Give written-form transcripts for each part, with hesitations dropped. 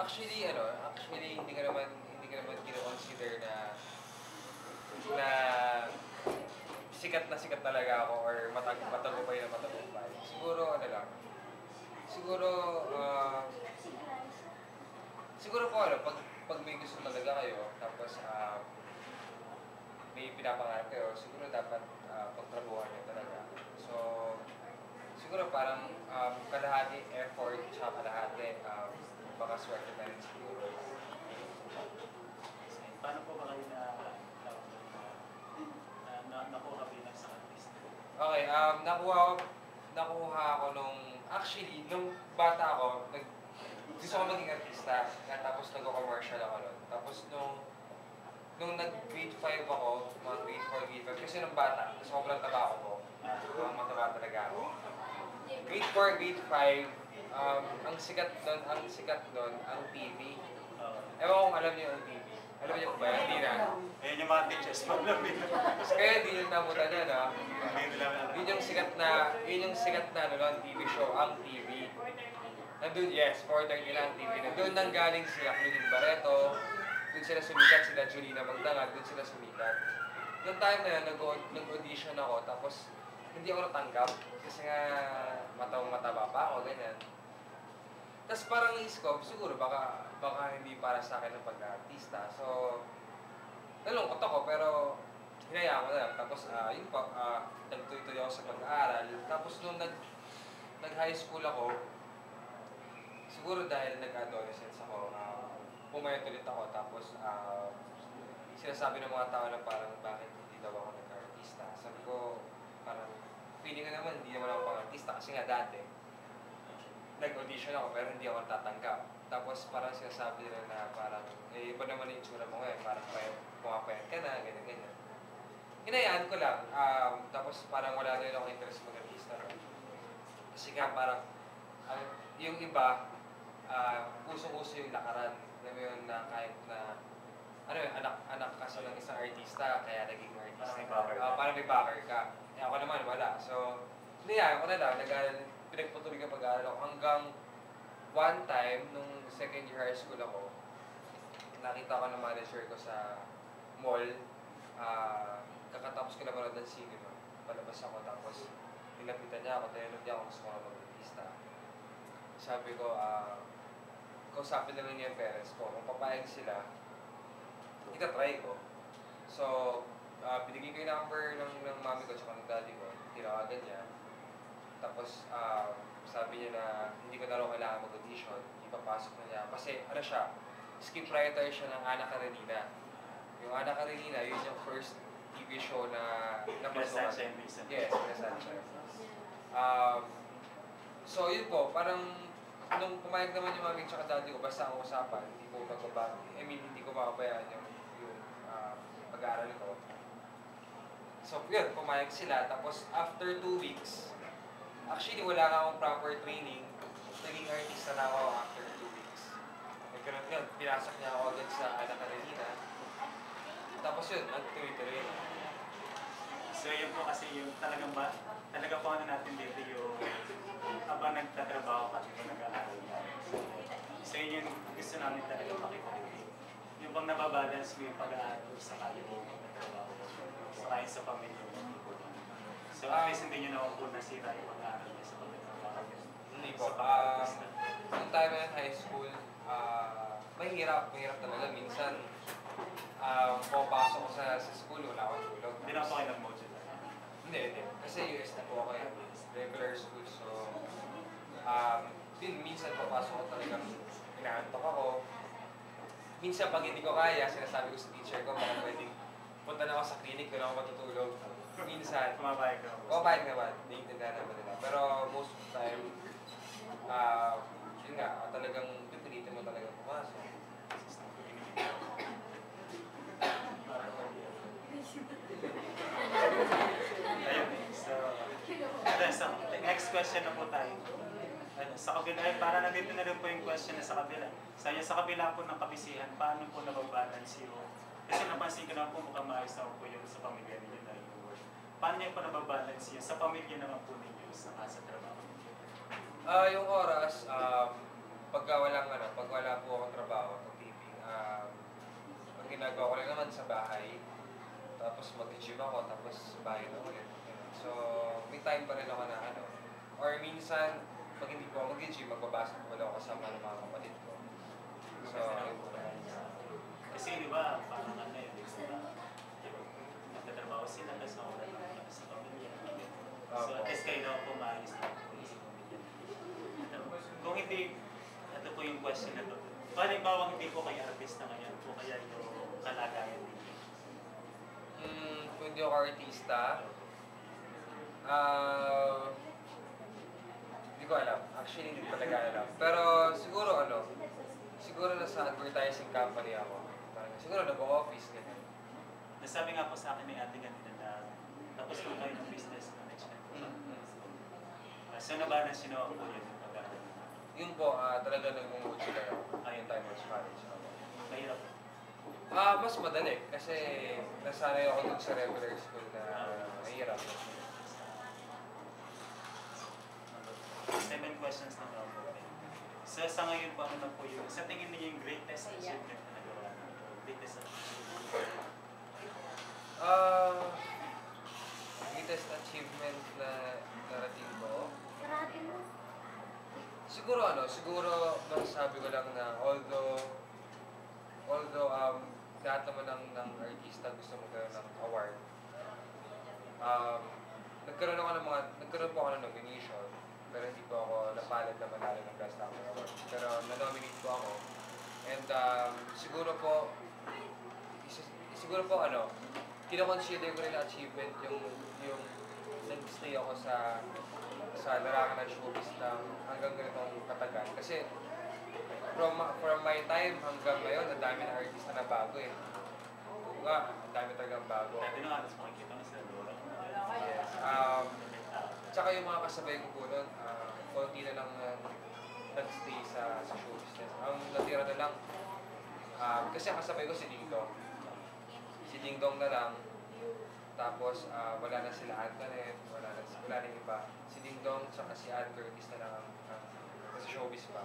Actually hindi ko naman kino-consider na sikat talaga ako or matagumpay na matagumpay. Siguro ano lang. Siguro siguro po pag may gusto talaga kayo tapos may pinapangarap kayo, siguro dapat pagtrabuhan niyo talaga. So siguro parang kalahati effort tsaka kalahati baka swerte na rin siguro. Paano po ba kayo nakuha bilang sa artist? Okay, nakuha ako nung bata ako, gusto ko maging artista, tapos nag-commercial ako nun. Tapos nung nag-grade 5 ako, mga grade 4, grade 5, kasi nung bata, sobrang taba ako po. Mataba talaga ako. Grade 4, grade 5, ang sikat nun, ang TV. Ewan ko kung alam niyo yung TV. Alam niyo ba? Hindi na. Ayan yung mga teachers, paglabi na. Kaya hindi nyo namutan yan, ha? Yun yung sikat na TV show, ang TV. Nandun, yes, 4:30 lang TV. Nandun nang galing sila Clunin Barreto, dun sila sumikat, sila Julina Magdangag, dun sila sumikat. Noong time na yun, nag-audition ako, tapos hindi ako natanggap kasi nga mataba pa ako, ganyan. Tapos parang naisip ko, siguro baka hindi para sa akin ang pag-artista. So, nalungkot ako pero hinayaan ko na lang. Tapos yun pa, nagtuloy-tuloy ako sa pag-aaral. Tapos nung nag-high school ako, siguro dahil nag-adolescence ako, pumayat ulit ako. Tapos sinasabi ng mga tao na parang bakit hindi daw ako nag-artista. Sabi ko, parang feeling ko naman hindi naman ako pang-artista kasi nga dati nag-audition ako pero hindi ako natatanggap. Tapos parang sinasabi nila na parang, iba naman yung itsura mo ngayon, parang pumapayat ka na, ganyan. Hinayaan ko lang. Tapos parang wala na rin ako interest mag-artista. Kasi nga parang, yung iba, usong-uso yung lakaran. Alam mo yun na kahit na, anak ka sa ng isang artista, kaya naging artista. Parang may backer ka. Ako naman, wala. So, hinayaan ko na lang, pinagpatuloy ka pag-aaral ako hanggang one time, nung second year high school ako, nakita ko ng manager ko sa mall, kakatapos ko na manood ng cinema. Palabas ako, tapos nilapitan niya ako, tinanong niya ako gusto ko na mag-artista. Sabi ko, kausapin na lang niya yung parents ko. Kung papayag sila, itatry ko. So, binigay ko yung number ng mami ko at ng daddy ko, tinawagan niya. Tapos, sabi niya na hindi ko na raw kailangan mag-audition, ipapasok na niya. Kasi, siya, scriptwriter siya ng Ana Karenina. Yung Ana Karenina, yun yung first TV show na napasukan. Yes, Presansya. So, yun po, parang, nung pumayag naman yung mami at daddy ko, basta ang usapan, hindi ko hindi ko makabayaan yung pag-aaral ko. So, yun, pumayag sila. Tapos, after 2 weeks, actually, wala nga akong proper training. Naging artista na ako after 2 weeks. Nagkaroon yun, pinasok niya ako agad sa Ana Karenina. Tapos yun, nagtuloy-tuloy na. So yun po kasi yung talaga po natin dito yung habang nagtatrabaho ka, habang nag-aaral. So yun yung gusto namin talaga makita. Yung bang nababalance mo yung pag-aaral sa kanya mo, nagtatrabaho sa sa pamilya mo. So at least hindi nyo naman nasira yung pag-aaral niya sa pag-aaral. Hindi po. Nung time na high school, mahirap talaga. Minsan, pumapasok ko sa school, wala akong tulog. Hindi na po kayo nag-modular? Hindi. Kasi US na po ako yung regular school. So, minsan papasok ko talagang inaantok ako. Minsan pag hindi ko kaya, sinasabi ko sa teacher ko, baka pwedeng punta na ako sa clinic, doon ako matutulog. Minsan, pumapayag ka? Pumapayag naman, naiintindihan naman nila. Pero most of the time, yun nga, talagang pipilitin mo talagang pumasok. Ayun so next question na po tayo. Sa kabila, para nandito na rin po yung question na sa kabila. Sa kabila po ng kabisihan, paano po nababalance yung... Kasi napansin ko na po mukhang maayos na po yung sa pamilya ninyo na yung work. Paano niyo po nababalance yung sa pamilya naman po ninyo sa trabaho? Yung oras, pag wala po akong bahay. Tapos mag-gym ako, tapos bahay na ulit. So, may time pa rin ako na ano. Or minsan, pag hindi po ako mag-gym, magbabasketball ako kasama ng mga kapatid ko. So, Kasi di ba, parang ano yun, di ba? Nagtatrabaho sila, tapos ako na sa pamilya. So at least kayo na po maayos na po sa pamilya. Kung hindi, ito po yung question na to. Halimbawa, hindi po kayo artista ngayon, po kaya yung kalagayan ninyo? kung hindi ako artista, hindi ko alam. Actually, hindi ko talaga alam. Pero siguro siguro nasa advertising company ako. Siguro nag-office ganyan. Nasabi nga po sa akin ni ate kanina na tapos po kayo ng business management. So na-balance yun ako po yun. Yun po, talaga nag-mood-sila ako. Ayun time was college ako. Mahirap. Mas madali kasi nasanay ako dun sa regular school na mahirap. 7 questions na lang po. So sa ngayon po, ano na po yung, sa tingin niyo yung greatest achievement na nagawa natin? Greatest achievement? Greatest achievement na narating ko? Siguro masasabi ko lang na although lahat naman ng artista gusto magkaroon ng award. Nagkaroon po ako ng nomination, pero hindi po ako napalad na manalo ng Best Actor Award. Pero na-nominate po ako. And siguro po kino-consider ko rin na achievement yung nag-stay ako sa larangan ng showbiz ng hanggang ganitong katagal. Kasi from my time hanggang ngayon, ang dami na artista na bago eh. Ang dami talagang bago. Dati nung alas makikita mo sa Dora. Yes. Tsaka yung mga kasabay ko po nun, konti na lang nag-stay sa show business. Ang natira na lang, kasi ang kasabay ko si Ding Dong. Si Ding Dong na lang, tapos wala na sila Antoinette, wala na yung iba. Si Ding Dong, tsaka si Ann Curtis na lang ang nasa showbiz pa.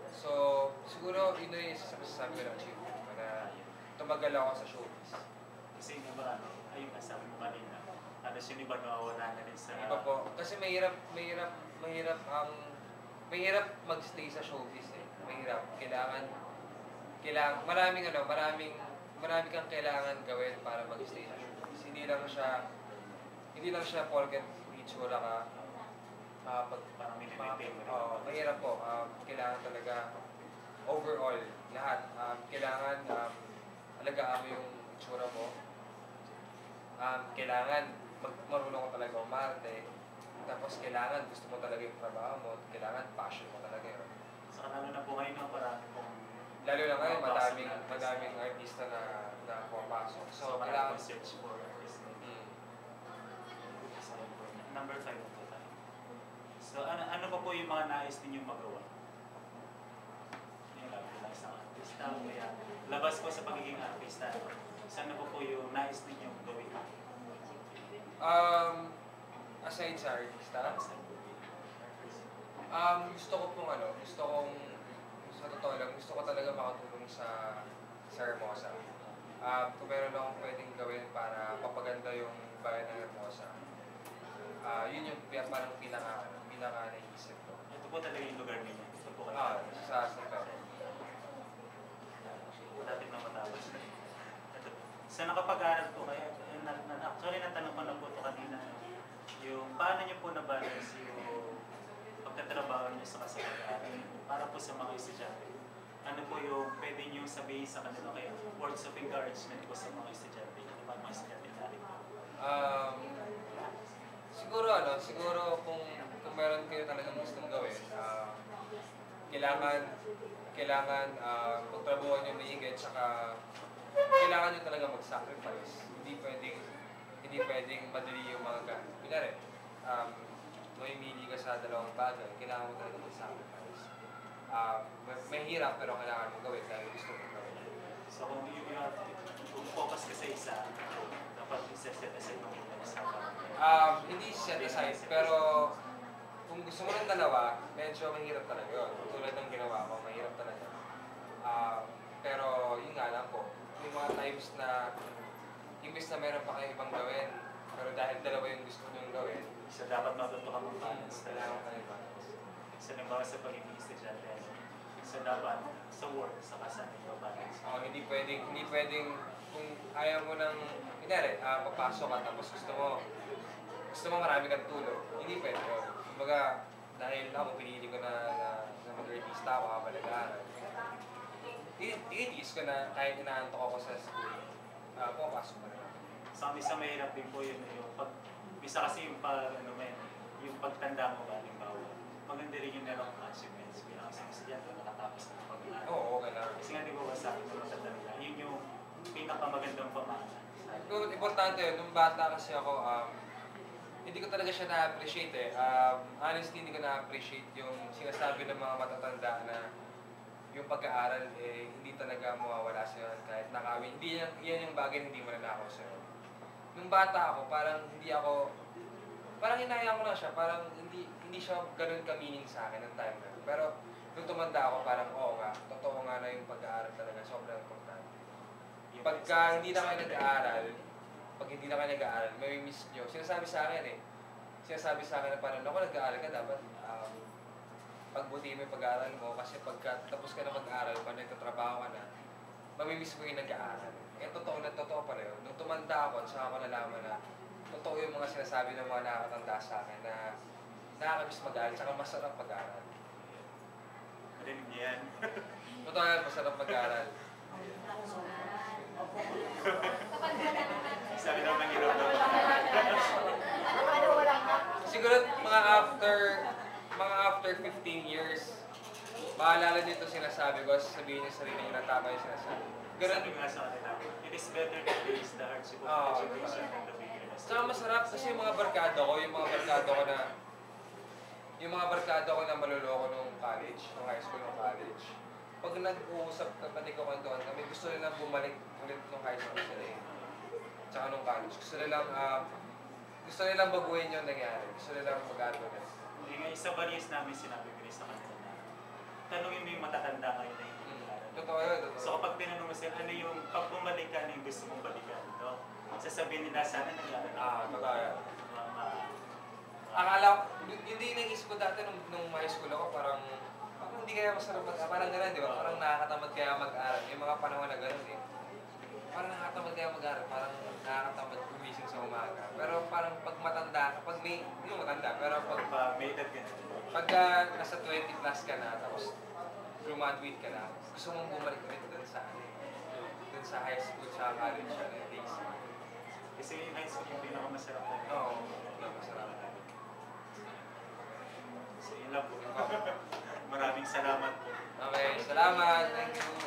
So, siguro yun na yung isa sa masasabi ko ng achievement ko na tumagal ako sa showbiz. Kasi yung iba, ayun nasabi mo kanina. Tapos yung iba nawawala na rin sa... Iba po. Kasi mahirap mag-stay sa showbiz eh. Mahirap. Marami kang kailangan gawin para mag-stay sa showbiz. Hindi lang siya porket itsura ka. Parang minimitin mo rin. Mahirap po. Kailangan talaga overall, lahat. Kailangan alagaan mo yung itsura mo. Kailangan marunong ko talaga umarte. Tapos kailangan gusto mo talaga yung trabaho mo. Kailangan passion mo talaga yun. So lalo na po ngayon, marami pong... Lalo na ngayon, madaming artista na pumapasok. So kailangan search for artists. Number 5 po tayo. So ano pa po yung mga nais ninyong magawa? Yung lang isang artista, kaya labas po sa pagiging artista. Saan na po yung nais ninyong gawin? Aside sa artista, sa totoo lang, gusto ko talaga makatulong sa Hermosa. Kung meron akong pwedeng gawin para papaganda yung bayan ng Hermosa, yun yung parang pinaka naisip ko. Ito po talaga yung lugar ninyo. Ito po kayo. Sa Pero. Dati na matapos. Ito. So nakapag-aaral po kayo. Actually, natanong ko na po ito kanina. Yung paano niyo po na-balance yung pagtatrabaho niyo sa kasapag-aaral para po sa mga estudyante. Ano po yung pwede niyo sabihin sa kanila kayo? Words of encouragement po sa mga estudyante. Ano ba mga estudyante natin? Siguro kung meron kayo talagang gustong gawin, kailangan magtrabaho nyo maigit, saka kailangan nyo talaga mag-sacrifice. Hindi pwedeng madali yung mga kunyari, mamimili ka sa dalawang bagay, kailangan mo talaga mag-sacrifice. Mahirap pero kailangan mo gawin dahil gusto mo gawin. So kung focus ka sa isa, dapat set aside mo muna isa pa. Hindi set aside, pero kung gusto mo ng dalawa, medyo mahirap talaga yun. Tulad ng ginawa ko, mahirap talaga. Pero yun nga lang po, yung mga imbis na meron pa kayong ibang gawin, pero dahil dalawa yung gusto nyo gawin, So dapat matuto ka mag-balance talaga. kailangan kayo balance. So nabawa sa pagiging estudyante, so dapat sa work, sa kasama, balance. Hindi pwedeng, kung ayaw mo ng, kunyari, papasok ka tapos gusto mo marami kang tulog, hindi pwede yun. Kumbaga, dahil ako, pinili ko na mag-artista ako habang nag-aaral. I-use ko na kahit inaantok ako sa school, pumapasok pa rin ako. Sa amin sa mahirap din po yun, yung pag, bisa kasi yung yung pagtanda mo ba, halimbawa, maganda rin yung merong consequence bilang isang estudyante nakatapos ng pag-aaral. Oo, okay lang. Kasi nga di ba sa akin mga tatanda, yun yung pinakamagandang pamana. Importante yun, nung bata kasi ako, hindi ko talaga siya na-appreciate eh. Honestly, hindi ko na-appreciate yung sinasabi ng mga matatanda na yung pag-aaral eh, hindi talaga mawawala sa'yo kahit nakawin. Hindi yan yung bagay hindi mo nanakaw sa'yo. Nung bata ako, parang hinayaan ko lang siya, parang hindi siya ganun ka-meaning sa akin ng time na. Pero nung tumanda ako, parang oo nga, totoo nga na yung pag-aaral talaga, sobrang importante. Pagka hindi na kayo nag-aaral, may miss nyo. Sinasabi sa akin na parang, ako nag-aaral ka, dapat pagbutihin mo yung pag-aaral mo kasi pagka tapos ka na mag-aaral, pag nagtatrabaho ka na, mamimiss mo yung nag-aaral. Totoo pala yun. Nung tumanda ako, saka ko nalaman na totoo yung mga sinasabi ng mga nakakatanda sa akin na nakakamiss mag-aaral, saka masarap mag-aaral. Marinig niya yan. Totoo yan, masarap mag-aaral. Sabi naman ng hirap naman. Siguro mga after 15 years, maalala nito sinasabi ko, sabihin niyo sarili niyo na tama yung sinasabi. Sabi nga sa kanila, it is better to face the hardship of education than the failure. Saka masarap kasi yung mga barkada ko na maluloko nung college, nung high school nung college. Pag nag-uusap kapatid ko kantuan kami, gusto nilang bumalik ulit nung high school sila eh. Tsaka nung college. Gusto nilang baguhin yung nangyari. Gusto nilang mag-aaral ulit. Yung isa various namin sinabi ko sa kanila na tanungin mo yung matatanda ngayon na hindi nag-aaral. Totoo yun, totoo. So kapag tinanong mo sila, ano yung pag bumalik ka na yung gusto mong balikan, no? Sasabihin nila, sana nag-aaral. Totoo yun. Akala ko, hindi naisip ko dati nung high school ako, parang hindi kaya masarap mag-aaral. Parang gano'n, di ba? Parang nakakatamad kaya mag-aaral. Yung mga panahon na gano'n eh. Parang nakakatamad kaya mag-aaral. Parang nakakatamad gumising sa umaga. Pero parang pag matanda, hindi mo matanda, pero pag may edad ka na. pagka nasa 20 plus ka na, tapos graduate ka na, gusto mong bumalik ulit dun sa high school, sa college, days. Kasi yung high school yung pinakamasarap na. Oo, masarap. So yun lang po. Maraming salamat po. Okay, salamat. Thank you.